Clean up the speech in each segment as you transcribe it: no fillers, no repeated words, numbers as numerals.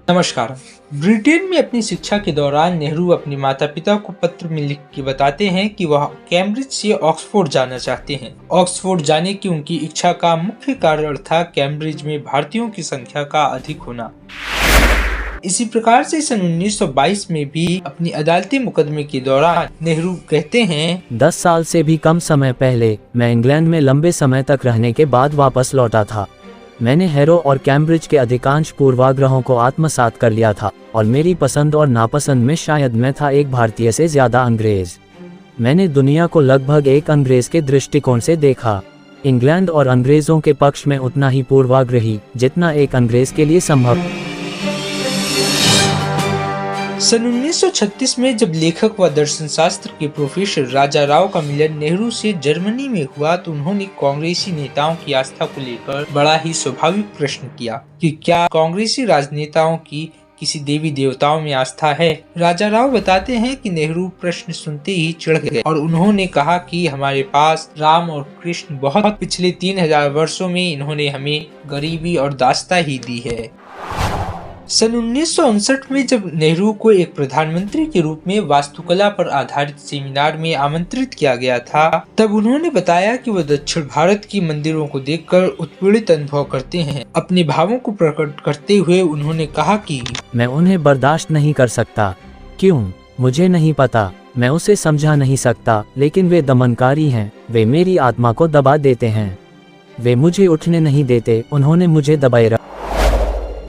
नमस्कार। ब्रिटेन में अपनी शिक्षा के दौरान नेहरू अपने माता पिता को पत्र में लिख के बताते हैं कि वह कैम्ब्रिज से ऑक्सफोर्ड जाना चाहते हैं। ऑक्सफोर्ड जाने की उनकी इच्छा का मुख्य कारण था कैम्ब्रिज में भारतीयों की संख्या का अधिक होना। इसी प्रकार से सन 1922 में भी अपनी अदालती मुकदमे के दौरान नेहरू कहते हैं, 10 साल से भी कम समय पहले मैं इंग्लैंड में लंबे समय तक रहने के बाद वापस लौटा था। मैंने हैरो और कैम्ब्रिज के अधिकांश पूर्वाग्रहों को आत्मसात कर लिया था और मेरी पसंद और नापसंद में शायद मैं था एक भारतीय से ज्यादा अंग्रेज। मैंने दुनिया को लगभग एक अंग्रेज के दृष्टिकोण से देखा। इंग्लैंड और अंग्रेजों के पक्ष में उतना ही पूर्वाग्रही जितना एक अंग्रेज के लिए संभव। सन 1936 में जब लेखक व दर्शन शास्त्र के प्रोफेसर राजा राव का मिलन नेहरू से जर्मनी में हुआ तो उन्होंने कांग्रेसी नेताओं की आस्था को लेकर बड़ा ही स्वाभाविक प्रश्न किया कि क्या कांग्रेसी राजनेताओं की किसी देवी देवताओं में आस्था है। राजा राव बताते हैं कि नेहरू प्रश्न सुनते ही चिढ़ गए और उन्होंने कहा कि हमारे पास राम और कृष्ण बहुत पिछले 3000 वर्षों में इन्होंने हमें गरीबी और दास्ता ही दी है। सन 1959 में जब नेहरू को एक प्रधानमंत्री के रूप में वास्तुकला पर आधारित सेमिनार में आमंत्रित किया गया था, तब उन्होंने बताया कि वह दक्षिण भारत की मंदिरों को देखकर उत्पीड़ित अनुभव करते हैं। अपने भावों को प्रकट करते हुए उन्होंने कहा कि मैं उन्हें बर्दाश्त नहीं कर सकता। क्यों? मुझे नहीं पता। मैं उसे समझा नहीं सकता, लेकिन वे दमनकारी हैं। वे मेरी आत्मा को दबा देते हैं। वे मुझे उठने नहीं देते। उन्होंने मुझे दबाए रखा।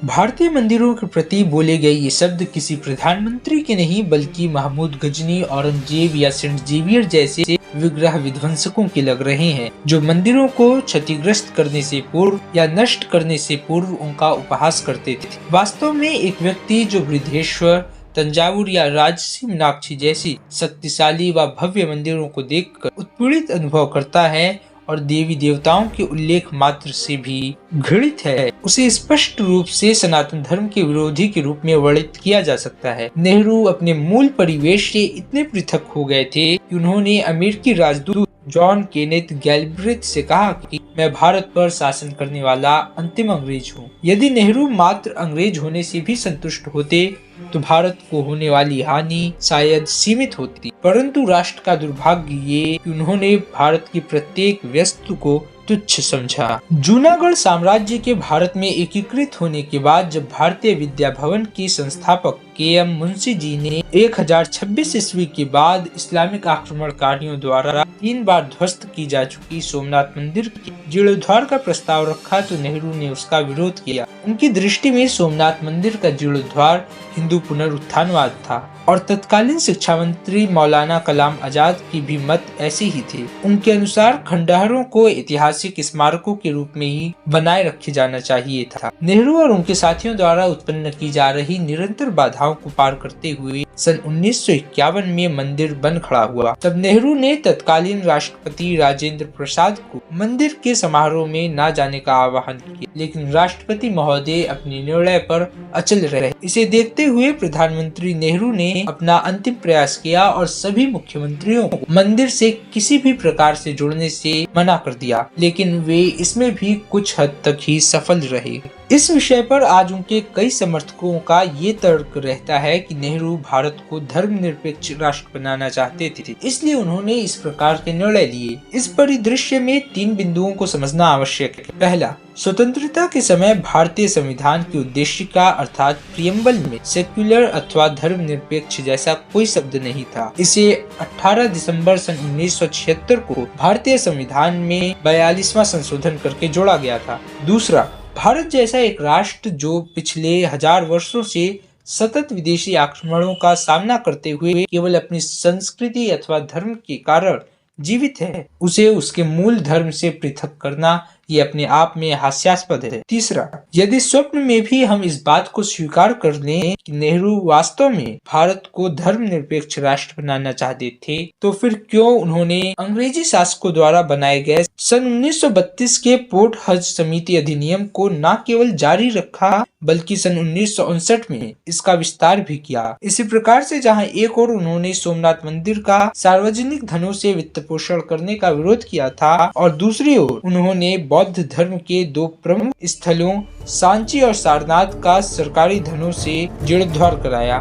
भारतीय मंदिरों के प्रति बोले गए ये शब्द किसी प्रधानमंत्री के नहीं बल्कि महमूद गजनी, औरंगजेब या सेंट जेवियर जैसे विग्रह विध्वंसकों के लग रहे हैं, जो मंदिरों को क्षतिग्रस्त करने से पूर्व या नष्ट करने से पूर्व उनका उपहास करते थे। वास्तव में एक व्यक्ति जो बृहदेश्वर, तंजावुर या राजसी मीनाक्षी जैसी शक्तिशाली व भव्य मंदिरों को देखकर उत्पीड़ित अनुभव करता है और देवी देवताओं के उल्लेख मात्र से भी घृणित है, उसे स्पष्ट रूप से सनातन धर्म के विरोधी के रूप में वर्णित किया जा सकता है। नेहरू अपने मूल परिवेश से इतने पृथक हो गए थे कि उन्होंने अमेरिकी राजदूत जॉन केनेथ गैल्ब्रेथ से कहा कि मैं भारत पर शासन करने वाला अंतिम अंग्रेज हूँ। यदि नेहरू मात्र अंग्रेज होने से भी संतुष्ट होते तो भारत को होने वाली हानि शायद सीमित होती, परंतु राष्ट्र का दुर्भाग्य ये कि उन्होंने भारत की प्रत्येक वस्तु को तुच्छ समझा। जूनागढ़ साम्राज्य के भारत में एकीकृत होने के बाद जब भारतीय विद्या भवन के संस्थापक के.एम. मुंशी जी ने 1026 ईस्वी के बाद इस्लामिक आक्रमणकारियों द्वारा 3 बार ध्वस्त की जा चुकी सोमनाथ मंदिर के जीर्णोद्धार का प्रस्ताव रखा तो नेहरू ने उसका विरोध किया। उनकी दृष्टि में सोमनाथ मंदिर का जीर्णोद्धार हिंदू पुनरुत्थानवाद था और तत्कालीन शिक्षा मंत्री मौलाना कलाम आजाद की भी मत ऐसे ही थे। उनके अनुसार खंडहरों को ऐतिहासिक स्मारकों के रूप में ही बनाए रखे जाना चाहिए था। नेहरू और उनके साथियों द्वारा उत्पन्न की जा रही निरंतर बाधाओं को पार करते हुए सन 1951 में मंदिर बन खड़ा हुआ। तब नेहरू ने तत्कालीन राष्ट्रपति राजेंद्र प्रसाद को मंदिर के समारोह में न जाने का आह्वान किया, लेकिन राष्ट्रपति महोदय अपने निर्णय पर अचल रहे। इसे देखते हुए प्रधानमंत्री नेहरू ने अपना अंतिम प्रयास किया और सभी मुख्यमंत्रियों को मंदिर से किसी भी प्रकार से जुड़ने से मना कर दिया, लेकिन वे इसमें भी कुछ हद तक ही सफल रहे। इस विषय पर आज उनके कई समर्थकों का ये तर्क रहता है कि नेहरू भारत को धर्मनिरपेक्ष राष्ट्र बनाना चाहते थे, इसलिए उन्होंने इस प्रकार के निर्णय लिए। इस परिदृश्य में 3 बिंदुओं को समझना आवश्यक है। पहला, स्वतंत्रता के समय भारतीय संविधान की उद्देशिका अर्थात प्रियम्बल में सेक्युलर अथवा धर्मनिरपेक्ष जैसा कोई शब्द नहीं था। इसे 18 दिसंबर सन 1976 को भारतीय संविधान में 42वां संशोधन करके जोड़ा गया था। दूसरा, भारत जैसा एक राष्ट्र जो पिछले 1000 वर्षों से सतत विदेशी आक्रमणों का सामना करते हुए केवल अपनी संस्कृति अथवा धर्म के कारण जीवित है, उसे उसके मूल धर्म से पृथक करना ये अपने आप में हास्यास्पद है। तीसरा, यदि स्वप्न में भी हम इस बात को स्वीकार कर लें कि नेहरू वास्तव में भारत को धर्मनिरपेक्ष राष्ट्र बनाना चाहते थे, तो फिर क्यों उन्होंने अंग्रेजी शासकों द्वारा बनाए गए सन 1932 के पोर्ट हज समिति अधिनियम को न केवल जारी रखा बल्कि सन 1959 में इसका विस्तार भी किया। इसी प्रकार से जहां एक ओर उन्होंने सोमनाथ मंदिर का सार्वजनिक धनों से वित्त पोषण करने का विरोध किया था और दूसरी ओर उन्होंने बौद्ध धर्म के दो प्रमुख स्थलों सांची और सारनाथ का सरकारी धनों से जीर्णोद्धार कराया।